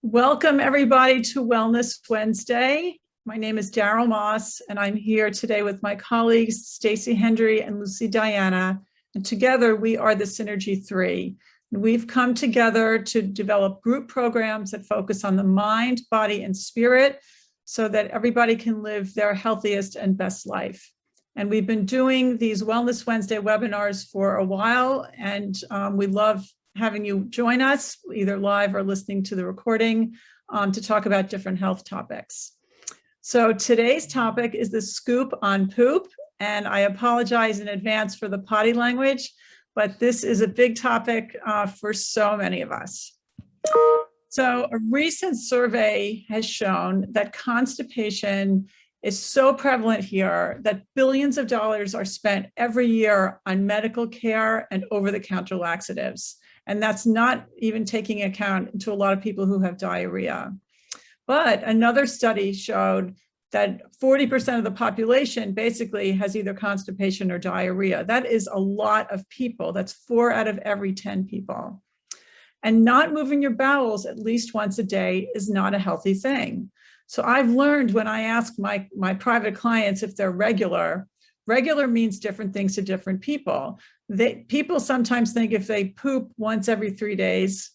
Welcome everybody to Wellness Wednesday. My name is Daryl Moss, and I'm here today with my colleagues, Stacey Hendry and Lucy Diana. And together we are the Synergy 3. And we've come together to develop group programs that focus on the mind, body, and spirit so that everybody can live their healthiest and best life. And we've been doing these Wellness Wednesday webinars for a while, and we love having you join us either live or listening to the recording to talk about different health topics. So today's topic is the scoop on poop, and I apologize in advance for the potty language, but this is a big topic for so many of us. So a recent survey has shown that constipation is so prevalent here that billions of dollars are spent every year on medical care and over-the-counter laxatives. And that's not even taking account to a lot of people who have diarrhea. But another study showed that 40% of the population basically has either constipation or diarrhea. That is a lot of people. That's 4 out of every 10 people. And not moving your bowels at least once a day is not a healthy thing. So I've learned when I ask my private clients if they're regular means different things to different people. People sometimes think if they poop once every 3 days,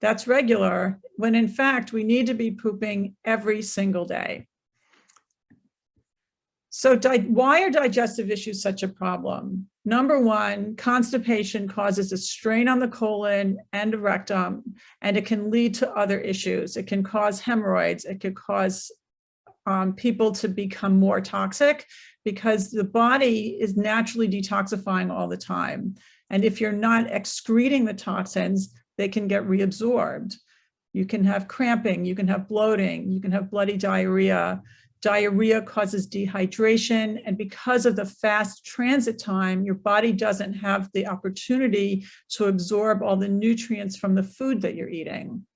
that's regular, when in fact, we need to be pooping every single day. So why are digestive issues such a problem? Number one, constipation causes a strain on the colon and the rectum, and it can lead to other issues. It can cause hemorrhoids. It could cause people to become more toxic because the body is naturally detoxifying all the time. And if you're not excreting the toxins, they can get reabsorbed. You can have cramping, you can have bloating, you can have bloody diarrhea. Diarrhea causes dehydration, and because of the fast transit time, your body doesn't have the opportunity to absorb all the nutrients from the food that you're eating.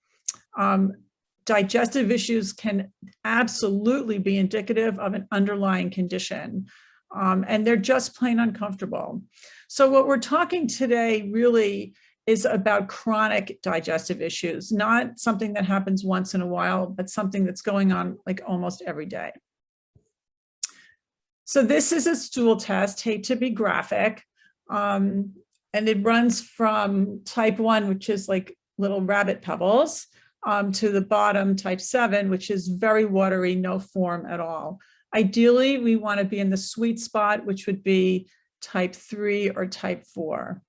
Digestive issues can absolutely be indicative of an underlying condition, and they're just plain uncomfortable. So what we're talking today really is about chronic digestive issues, not something that happens once in a while, but something that's going on like almost every day. So this is a stool test, hate to be graphic, and it runs from type 1, which is like little rabbit pebbles, to the bottom, type 7, which is very watery, no form at all. Ideally, we want to be in the sweet spot, which would be type 3 or type 4.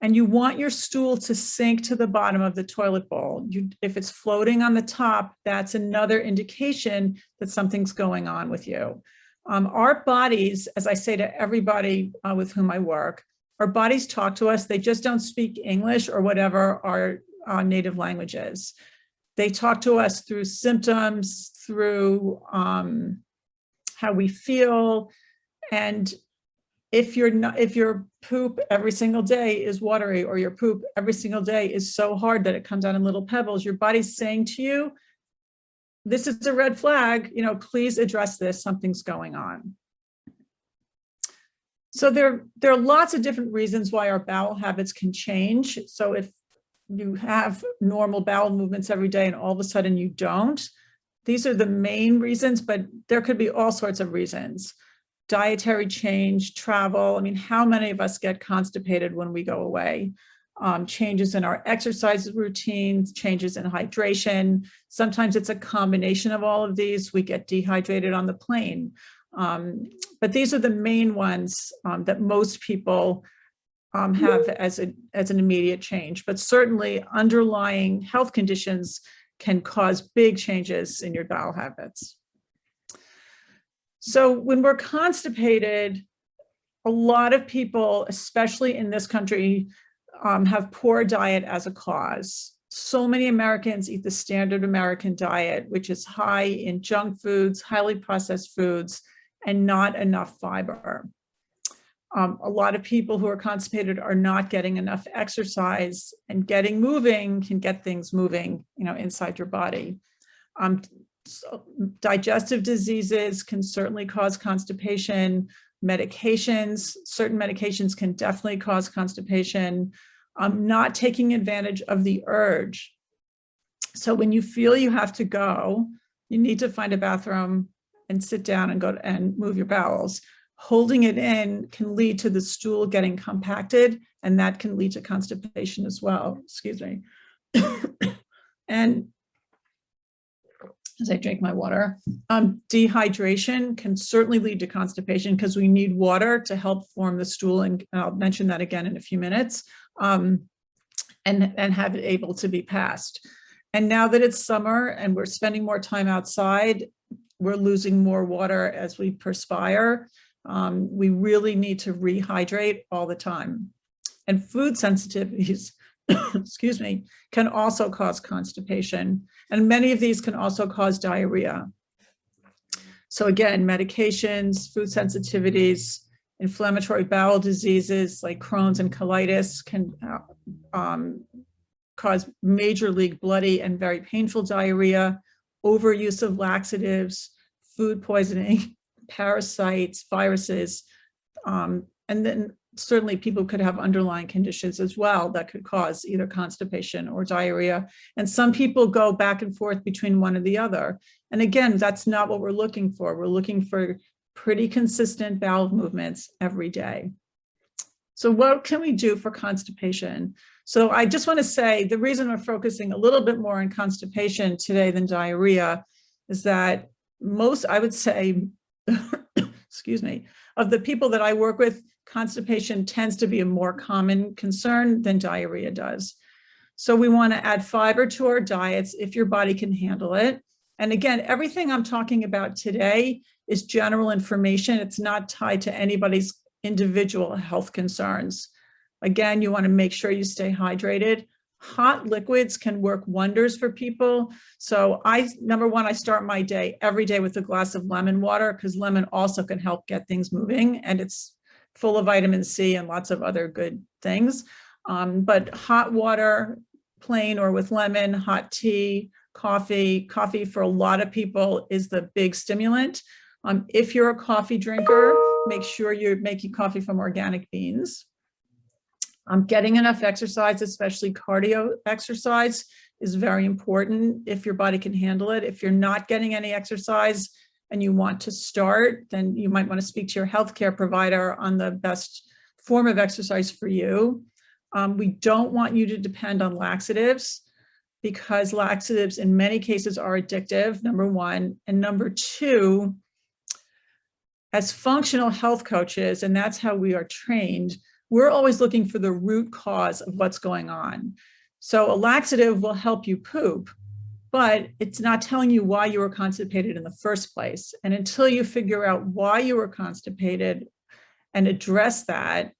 And you want your stool to sink to the bottom of the toilet bowl. If it's floating on the top, that's another indication that something's going on with you. Our bodies, as I say to everybody with whom I work, our bodies talk to us. They just don't speak English or whatever our native language is. They talk to us through symptoms, through how we feel. And if your poop every single day is watery, or your poop every single day is so hard that it comes out in little pebbles, your body's saying to you, this is a red flag, please address this, something's going on. So there are lots of different reasons why our bowel habits can change. So if you have normal bowel movements every day and all of a sudden you don't, these are the main reasons, but there could be all sorts of reasons. Dietary change, travel. I mean, how many of us get constipated when we go away? Changes in our exercise routines, changes in hydration. Sometimes it's a combination of all of these. We get dehydrated on the plane. But these are the main ones that most people have as an immediate change. But certainly underlying health conditions can cause big changes in your bowel habits. So when we're constipated, a lot of people, especially in this country, have poor diet as a cause. So many Americans eat the standard American diet, which is high in junk foods, highly processed foods, and not enough fiber. A lot of people who are constipated are not getting enough exercise, and getting moving can get things moving, inside your body. So digestive diseases can certainly cause constipation. Certain medications can definitely cause constipation. Not taking advantage of the urge So when you feel you have to go, you need to find a bathroom and sit down and go and move your bowels. Holding it in can lead to the stool getting compacted, and that can lead to constipation as well. Excuse me. And as I drink my water, dehydration can certainly lead to constipation because we need water to help form the stool, and I'll mention that again in a few minutes, and have it able to be passed. And now that it's summer and we're spending more time outside, we're losing more water as we perspire. We really need to rehydrate all the time. And food sensitivities, excuse me, can also cause constipation. And many of these can also cause diarrhea. So again, medications, food sensitivities, inflammatory bowel diseases like Crohn's and colitis can cause major league bloody and very painful diarrhea, overuse of laxatives, food poisoning, parasites, viruses, and then certainly people could have underlying conditions as well that could cause either constipation or diarrhea. And some people go back and forth between one or the other. And again, that's not what we're looking for. We're looking for pretty consistent bowel movements every day. So what can we do for constipation? So I just want to say the reason we're focusing a little bit more on constipation today than diarrhea is that most, I would say, excuse me, of the people that I work with, constipation tends to be a more common concern than diarrhea does. So we want to add fiber to our diets if your body can handle it. And again, everything I'm talking about today is general information. It's not tied to anybody's individual health concerns. Again, you want to make sure you stay hydrated. Hot liquids can work wonders for people. So number one, I start my day every day with a glass of lemon water because lemon also can help get things moving, and it's full of vitamin C and lots of other good things. But hot water, plain or with lemon, hot tea, coffee for a lot of people is the big stimulant. If you're a coffee drinker, make sure you're making coffee from organic beans. Getting enough exercise, especially cardio exercise, is very important if your body can handle it. If you're not getting any exercise and you want to start, then you might want to speak to your healthcare provider on the best form of exercise for you. We don't want you to depend on laxatives because laxatives in many cases are addictive, number one. And number two, as functional health coaches, and that's how we are trained, we're always looking for the root cause of what's going on. So a laxative will help you poop, but it's not telling you why you were constipated in the first place. And until you figure out why you were constipated and address that,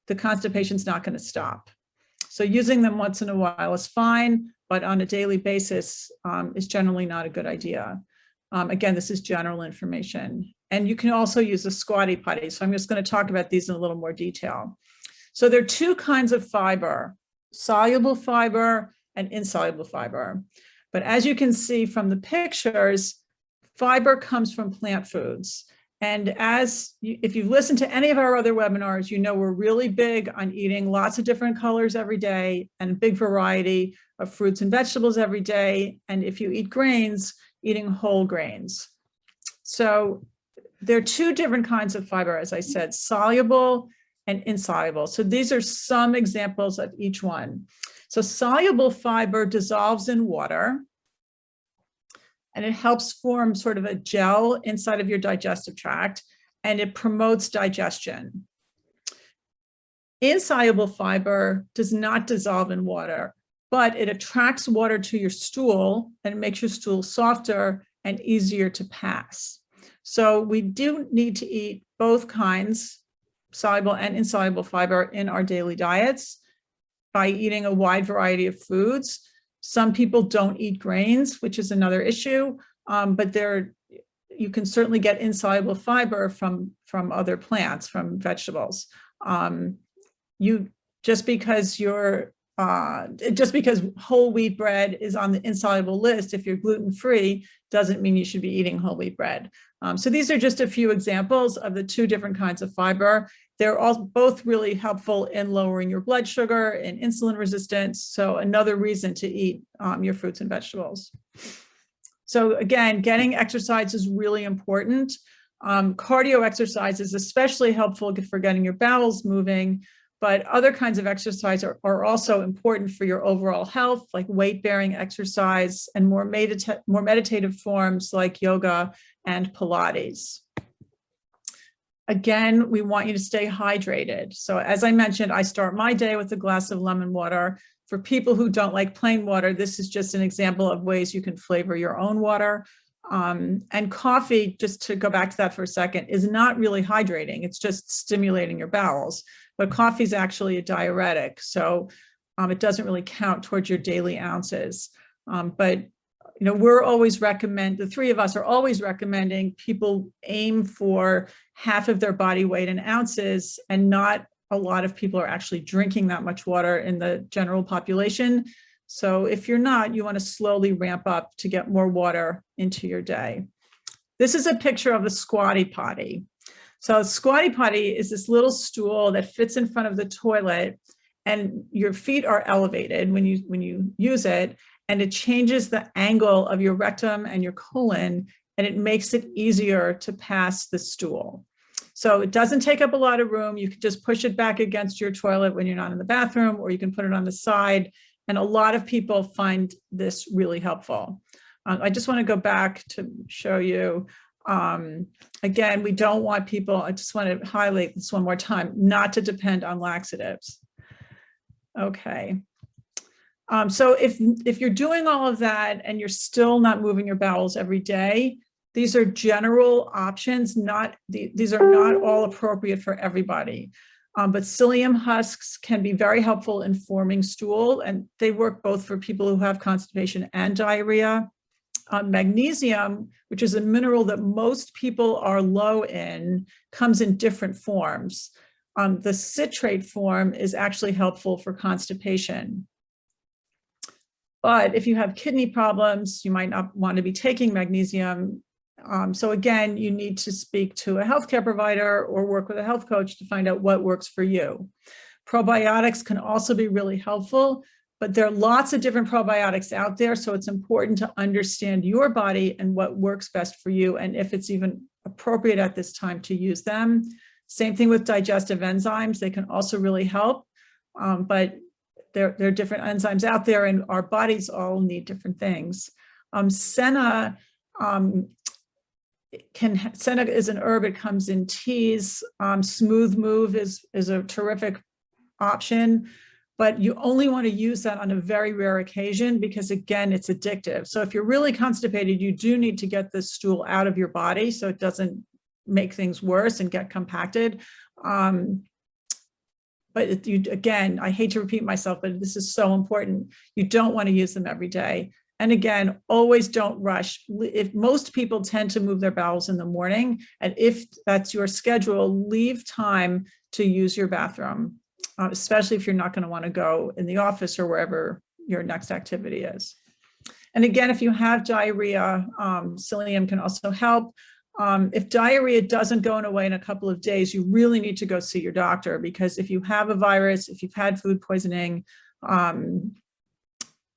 the constipation's not going to stop. So using them once in a while is fine, but on a daily basis is generally not a good idea. Again, this is general information. And you can also use a squatty potty. So I'm just going to talk about these in a little more detail. So there are two kinds of fiber, soluble fiber and insoluble fiber. But as you can see from the pictures, fiber comes from plant foods. And if you've listened to any of our other webinars, you know we're really big on eating lots of different colors every day and a big variety of fruits and vegetables every day. And if you eat grains, eating whole grains. So there are two different kinds of fiber, as I said, soluble and insoluble. So these are some examples of each one. So soluble fiber dissolves in water, and it helps form sort of a gel inside of your digestive tract, and it promotes digestion. Insoluble fiber does not dissolve in water, but it attracts water to your stool and it makes your stool softer and easier to pass. So we do need to eat both kinds, soluble and insoluble fiber, in our daily diets by eating a wide variety of foods. Some people don't eat grains, which is another issue, but you can certainly get insoluble fiber from other plants, from vegetables. Just because whole wheat bread is on the insoluble list, if you're gluten-free, doesn't mean you should be eating whole wheat bread. So these are just a few examples of the two different kinds of fiber. They're all both really helpful in lowering your blood sugar and insulin resistance. So another reason to eat your fruits and vegetables. So again, getting exercise is really important. Cardio exercise is especially helpful for getting your bowels moving, but other kinds of exercise are also important for your overall health, like weight-bearing exercise and more meditative forms like yoga and Pilates. Again, we want you to stay hydrated. So as I mentioned, I start my day with a glass of lemon water. For people who don't like plain water, this is just an example of ways you can flavor your own water. And coffee, just to go back to that for a second, is not really hydrating. It's just stimulating your bowels. But coffee is actually a diuretic. So it doesn't really count towards your daily ounces. But we're always the three of us are always recommending people aim for half of their body weight in ounces, and not a lot of people are actually drinking that much water in the general population. So if you're not, you want to slowly ramp up to get more water into your day. This is a picture of the squatty potty. So squatty potty is this little stool that fits in front of the toilet, and your feet are elevated when you use it, and it changes the angle of your rectum and your colon, and it makes it easier to pass the stool. So it doesn't take up a lot of room. You can just push it back against your toilet when you're not in the bathroom, or you can put it on the side. And a lot of people find this really helpful. I just want to go back to show you. Again, we don't want people, I just want to highlight this one more time, not to depend on laxatives. Okay. So if you're doing all of that and you're still not moving your bowels every day, these are general options. These are not all appropriate for everybody. But psyllium husks can be very helpful in forming stool, and they work both for people who have constipation and diarrhea. Magnesium, which is a mineral that most people are low in, comes in different forms. The citrate form is actually helpful for constipation. But if you have kidney problems, you might not want to be taking magnesium. So again, you need to speak to a healthcare provider or work with a health coach to find out what works for you. Probiotics can also be really helpful, but there are lots of different probiotics out there. So it's important to understand your body and what works best for you, and if it's even appropriate at this time to use them. Same thing with digestive enzymes. They can also really help, but there are different enzymes out there, and our bodies all need different things. Senna is an herb. It comes in teas. Smooth Move is a terrific option, but you only want to use that on a very rare occasion because, again, it's addictive. So if you're really constipated, you do need to get the stool out of your body so it doesn't make things worse and get compacted. But again, I hate to repeat myself, but this is so important. You don't want to use them every day. And again, always don't rush. If most people tend to move their bowels in the morning, and if that's your schedule, leave time to use your bathroom, especially if you're not going to want to go in the office or wherever your next activity is. And again, if you have diarrhea, psyllium can also help. If diarrhea doesn't go away in a couple of days, you really need to go see your doctor, because if you have a virus, if you've had food poisoning,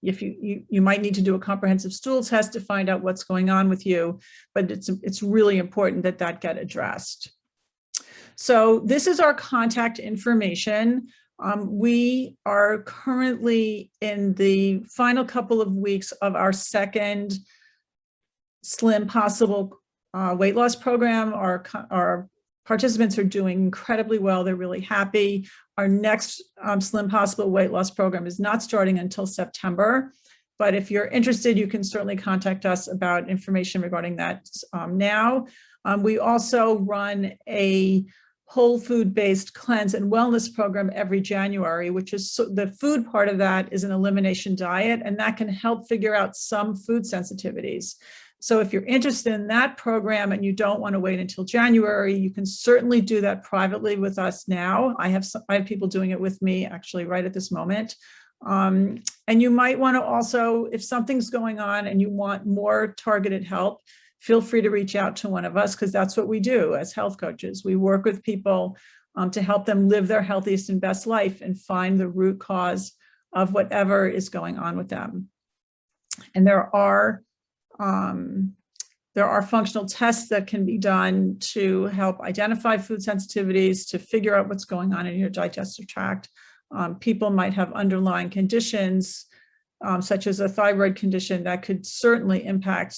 if you might need to do a comprehensive stool test to find out what's going on with you, but it's really important that get addressed. So this is our contact information. We are currently in the final couple of weeks of our second Slim Possible weight loss program. Our participants are doing incredibly well. They're really happy. Our next Slim Possible weight loss program is not starting until September, but if you're interested, you can certainly contact us about information regarding that now. We also run a whole food-based cleanse and wellness program every January, which is the food part of that is an elimination diet, and that can help figure out some food sensitivities. So if you're interested in that program and you don't want to wait until January, you can certainly do that privately with us now. I have people doing it with me actually right at this moment. And you might want to also, if something's going on and you want more targeted help, feel free to reach out to one of us, because that's what we do as health coaches. We work with people to help them live their healthiest and best life and find the root cause of whatever is going on with them. And there are functional tests that can be done to help identify food sensitivities, to figure out what's going on in your digestive tract. People might have underlying conditions, such as a thyroid condition, that could certainly impact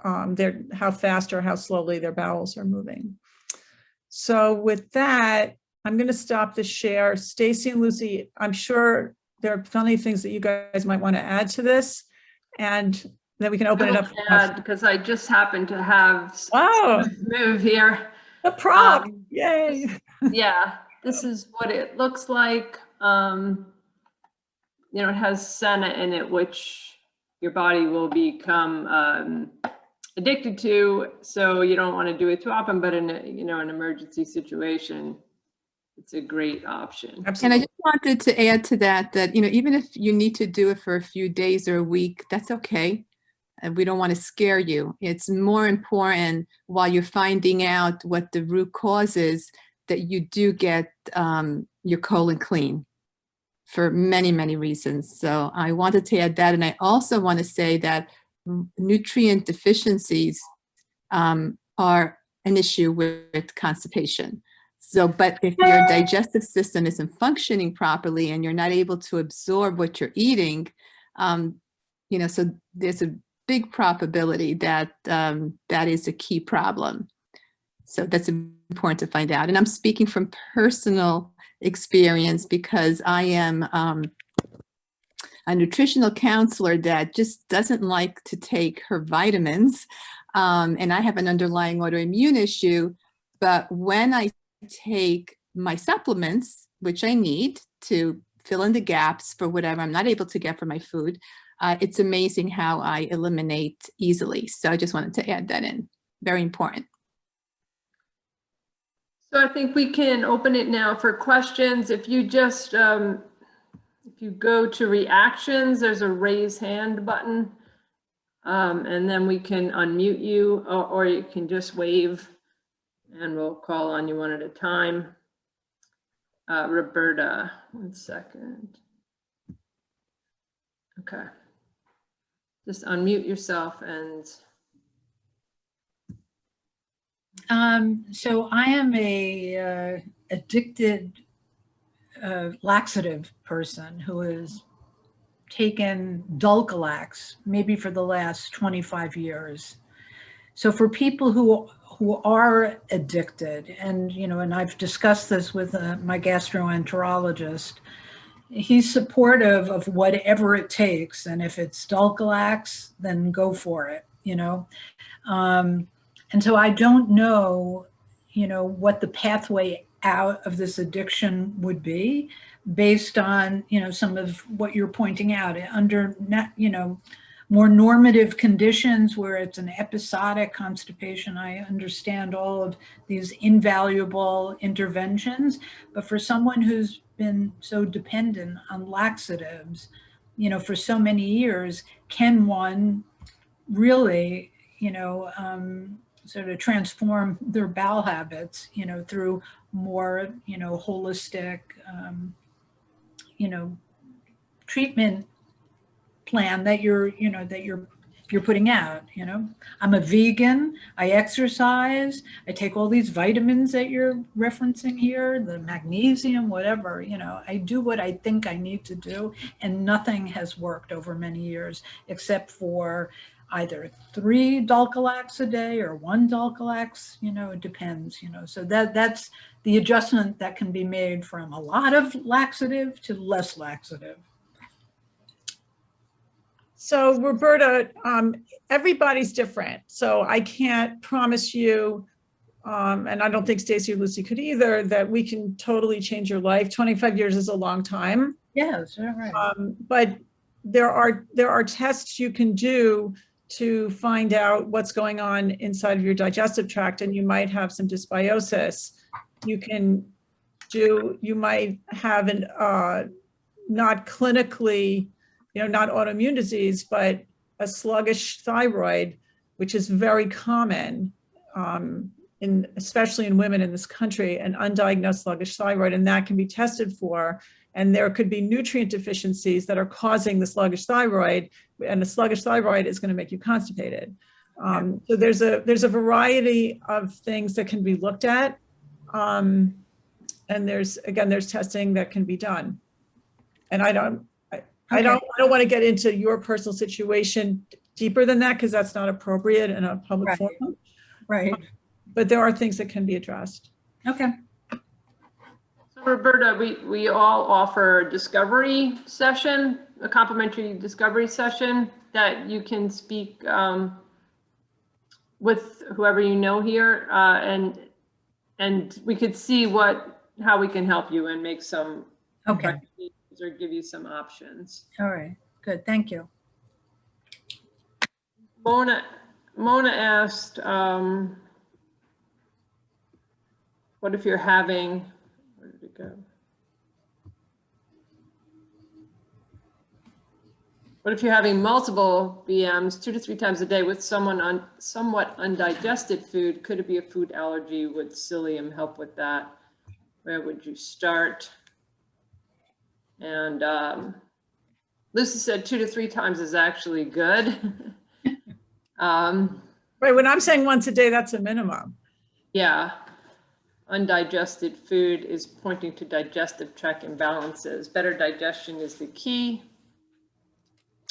how fast or how slowly their bowels are moving. So with that, I'm going to stop the share. Stacy and Lucy, I'm sure there are plenty of things that you guys might want to add to this, and then we can open it up for questions. Because I just happen to have move here. The prop, yay! Yeah, this is what it looks like. You know, it has senna in it, which your body will become addicted to. So you don't want to do it too often, but in an emergency situation, it's a great option. Absolutely. And I just wanted to add to that, even if you need to do it for a few days or a week, that's okay. And we don't want to scare you. It's more important while you're finding out what the root cause is that you do get your colon clean for many, many reasons. So I wanted to add that. And I also want to say that nutrient deficiencies are an issue with constipation. So, but if your digestive system isn't functioning properly and you're not able to absorb what you're eating, so there's a big probability that that is a key problem. So that's important to find out. And I'm speaking from personal experience because I am a nutritional counselor that just doesn't like to take her vitamins. And I have an underlying autoimmune issue. But when I take my supplements, which I need to fill in the gaps for whatever I'm not able to get from my food, it's amazing how I eliminate easily. So I just wanted to add that in. Very important. So I think we can open it now for questions. If you just, if you go to reactions, there's a raise hand button, and then we can unmute you, or you can just wave and we'll call on you one at a time. Roberta, 1 second. Okay. Just unmute yourself and. So I am a addicted laxative person who has taken Dulcolax maybe for the last 25 years. So for people who are addicted, and and I've discussed this with my gastroenterologist, he's supportive of whatever it takes, and if it's Dulcolax, then go for it. And so I don't know, what the pathway out of this addiction would be based on, some of what you're pointing out under, more normative conditions where it's an episodic constipation. I understand all of these invaluable interventions, but for someone who's been so dependent on laxatives, for so many years, can one really, sort of transform their bowel habits, through more, holistic, treatment plan that you're putting out. I'm a vegan, I exercise, I take all these vitamins that you're referencing here, the magnesium, whatever, I do what I think I need to do, and nothing has worked over many years except for either 3 Dulcolax a day or 1 Dulcolax, it depends, so that's the adjustment that can be made from a lot of laxative to less laxative. So Roberta, everybody's different. So I can't promise you, and I don't think Stacy or Lucy could either, that we can totally change your life. 25 years is a long time. Yes, right. But there are tests you can do to find out what's going on inside of your digestive tract, and you might have some dysbiosis. You might have an not clinically, not autoimmune disease, but a sluggish thyroid, which is very common especially in women in this country, an undiagnosed sluggish thyroid, and that can be tested for. And there could be nutrient deficiencies that are causing the sluggish thyroid, and the sluggish thyroid is going to make you constipated. So there's a variety of things that can be looked at. And there's testing that can be done. And I don't want to get into your personal situation deeper than that, because that's not appropriate in a public forum. Right. But there are things that can be addressed. Okay. So Roberta, we all offer a discovery session, a complimentary discovery session that you can speak with whoever you know here, and we could see how we can help you and make some recommendations or give you some options. All right. Good. Thank you. Mona asked, what if you're having, where did it go? What if you're having multiple BMs 2 to 3 times a day with someone on somewhat undigested food? Could it be a food allergy? Would psyllium help with that? Where would you start? And Lucy said 2 to 3 times is actually good. Right, when I'm saying once a day, that's a minimum. Yeah. Undigested food is pointing to digestive tract imbalances. Better digestion is the key.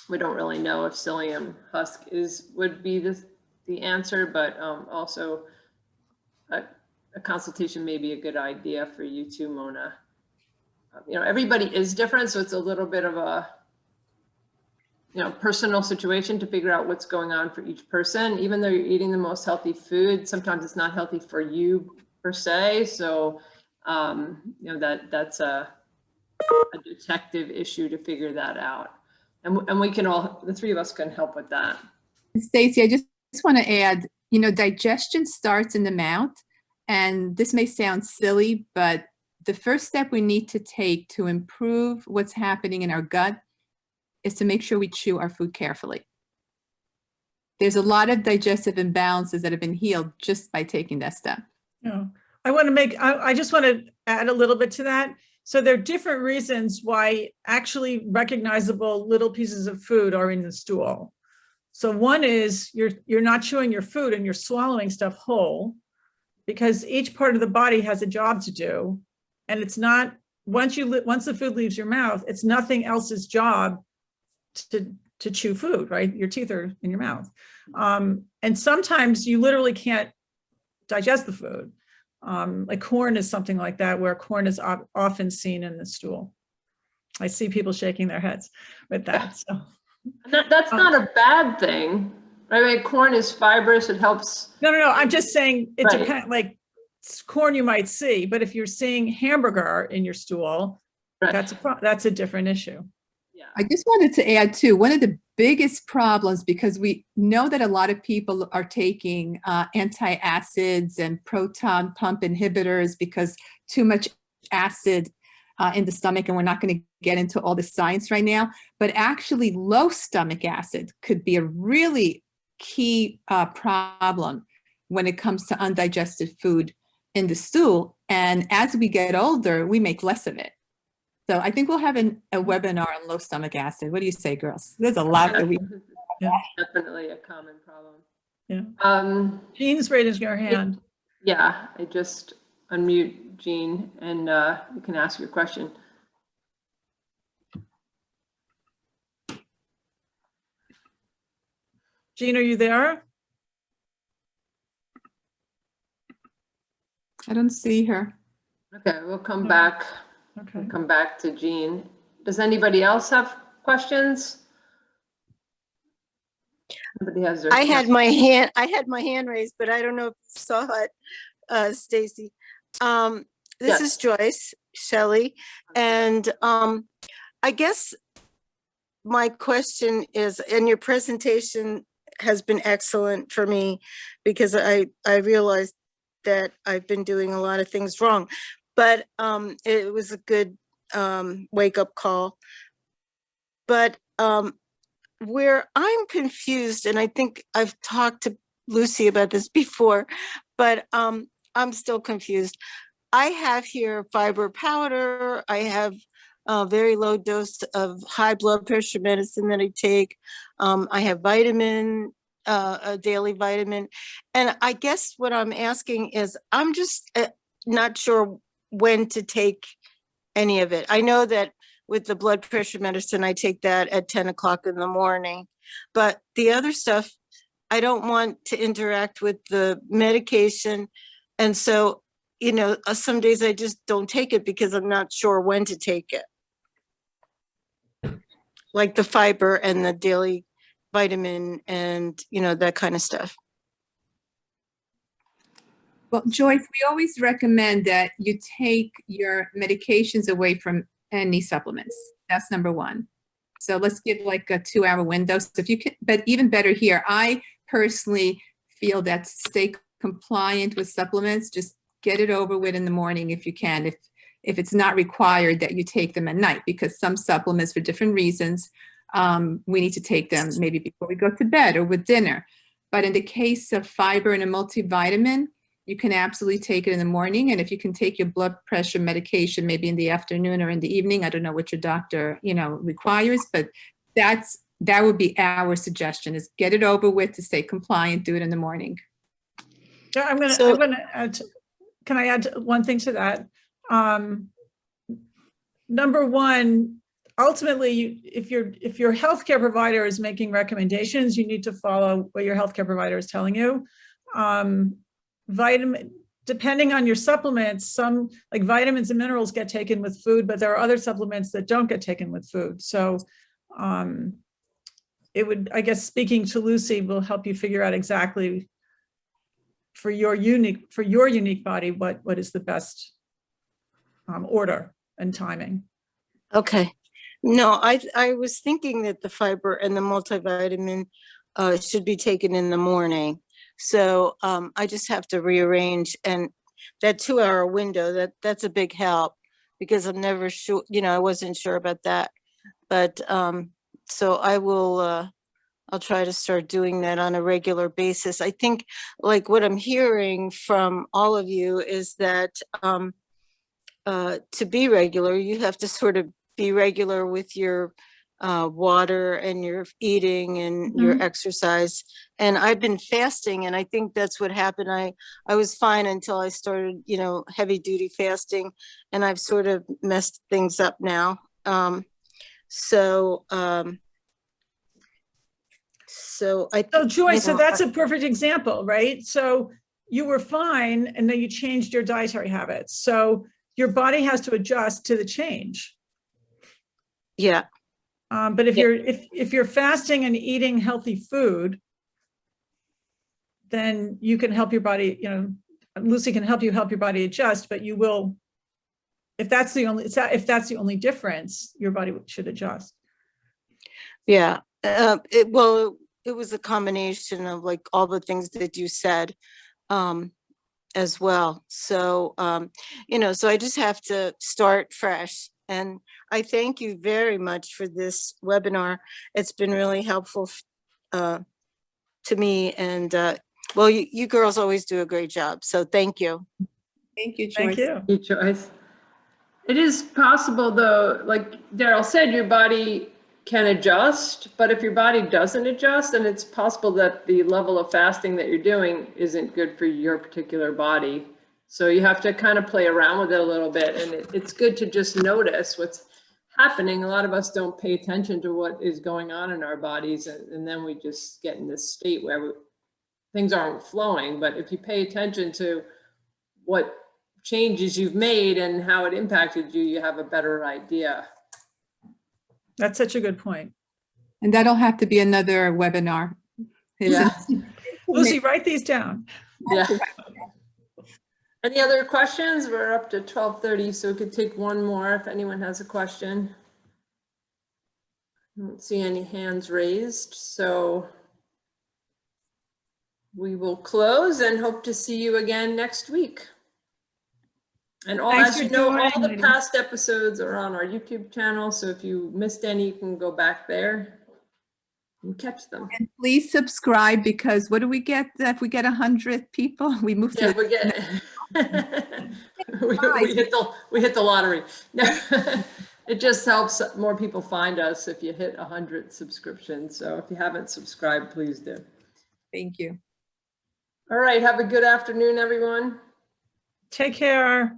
We don't really know if psyllium husk would be the answer, but also a consultation may be a good idea for you too, Mona. Everybody is different, so it's a little bit of a personal situation to figure out what's going on for each person. Even though you're eating the most healthy food, sometimes it's not healthy for you per se. So that's a detective issue to figure that out. And we can the 3 of us can help with that. Stacy, I just want to add, digestion starts in the mouth, and this may sound silly, but the first step we need to take to improve what's happening in our gut is to make sure we chew our food carefully. There's a lot of digestive imbalances that have been healed just by taking that step. Yeah. I just want to add a little bit to that. So there are different reasons why actually recognizable little pieces of food are in the stool. So one is you're not chewing your food and you're swallowing stuff whole, because each part of the body has a job to do. And it's not, once the food leaves your mouth, it's nothing else's job to chew food, right? Your teeth are in your mouth. And sometimes you literally can't digest the food. Like corn is something like that, where corn is often seen in the stool. I see people shaking their heads with that. So. That's not a bad thing. I mean, corn is fibrous. It helps. No. I'm just saying it depends. Like corn you might see, but if you're seeing hamburger in your stool, that's a different issue. Yeah. I just wanted to add too, one of the biggest problems, because we know that a lot of people are taking antacids and proton pump inhibitors because too much acid in the stomach, and we're not going to get into all the science right now, but actually low stomach acid could be a really key problem when it comes to undigested food in the stool. And as we get older, we make less of it. So I think we'll have a webinar on low stomach acid. What do you say, girls? There's a lot that we. Definitely a common problem. Yeah. Jean's raising her hand. Yeah, I just unmute Jean, and you can ask your question. Jean, are you there? I don't see her. Okay, we'll come back. Okay. We'll come back to Jean. Does anybody else have questions? Somebody has their I had my hand raised, but I don't know if you saw it, Stacy. This is Joyce Shelley, and I guess my question is, and your presentation has been excellent for me, because I realized that I've been doing a lot of things wrong, but it was a good wake-up call. But where I'm confused, and I think I've talked to Lucy about this before, but I'm still confused. I have here fiber powder. I have a very low dose of high blood pressure medicine that I take. I have a daily vitamin. And I guess what I'm asking is, I'm just not sure when to take any of it. I know that with the blood pressure medicine, I take that at 10 o'clock in the morning, but the other stuff, I don't want to interact with the medication. And so, some days I just don't take it because I'm not sure when to take it. Like the fiber and the daily vitamin and, that kind of stuff. Well, Joyce, we always recommend that you take your medications away from any supplements. That's number one. So let's give like a 2-hour window. So if you can, but even better here, I personally feel that stay compliant with supplements, just get it over with in the morning if you can, if it's not required that you take them at night, because some supplements for different reasons, we need to take them maybe before we go to bed or with dinner. But in the case of fiber and a multivitamin, you can absolutely take it in the morning. And if you can take your blood pressure medication, maybe in the afternoon or in the evening, I don't know what your doctor, requires, but that would be our suggestion, is get it over with to stay compliant, do it in the morning. Yeah, I'm gonna add, can I add one thing to that? Number one, ultimately, if your healthcare provider is making recommendations, you need to follow what your healthcare provider is telling you. Depending on your supplements, some like vitamins and minerals get taken with food, but there are other supplements that don't get taken with food. So it would, I guess, speaking to Lucy will help you figure out exactly for your unique body, what is the best order and timing. Okay. No, I was thinking that the fiber and the multivitamin should be taken in the morning. So I just have to rearrange, and that 2-hour window, that's a big help, because I'm never sure, I wasn't sure about that. But so I'll try to start doing that on a regular basis. I think like what I'm hearing from all of you is that to be regular, you have to sort of be regular with your water and your eating and your exercise. And I've been fasting, and I think that's what happened. I was fine until I started, heavy duty fasting, and I've sort of messed things up now. So Joyce, so that's a perfect example, right? So you were fine, and then you changed your dietary habits. So your body has to adjust to the change. Yeah. But if you're fasting and eating healthy food, then you can help your body, Lucy can help your body adjust, but you will, if that's the only difference, your body should adjust. Yeah. It was a combination of like all the things that you said as well. So, so I just have to start fresh. And I thank you very much for this webinar. It's been really helpful to me. And well, you girls always do a great job. So thank you. Thank you, Joyce. Thank you. Thank you, Joyce. It is possible, though, like Daryl said, your body can adjust, but if your body doesn't adjust, then it's possible that the level of fasting that you're doing isn't good for your particular body. So you have to kind of play around with it a little bit, and it's good to just notice what's happening. A lot of us don't pay attention to what is going on in our bodies, and then we just get in this state where things aren't flowing. But if you pay attention to what changes you've made and how it impacted you, you have a better idea. That's such a good point. And that'll have to be another webinar. Yeah. Lucy, write these down. Yeah. Any other questions? We're up to 12:30, so we could take one more if anyone has a question. I don't see any hands raised, so we will close and hope to see you again next week. And as you know, all the past episodes are on our YouTube channel, so if you missed any, you can go back there. and catch them. And please subscribe, because what do we get if we get 100 people? We move to Yeah, the we hit the lottery. No, it just helps more people find us if you hit 100 subscriptions. So if you haven't subscribed, please do. Thank you. All right, have a good afternoon, everyone. Take care.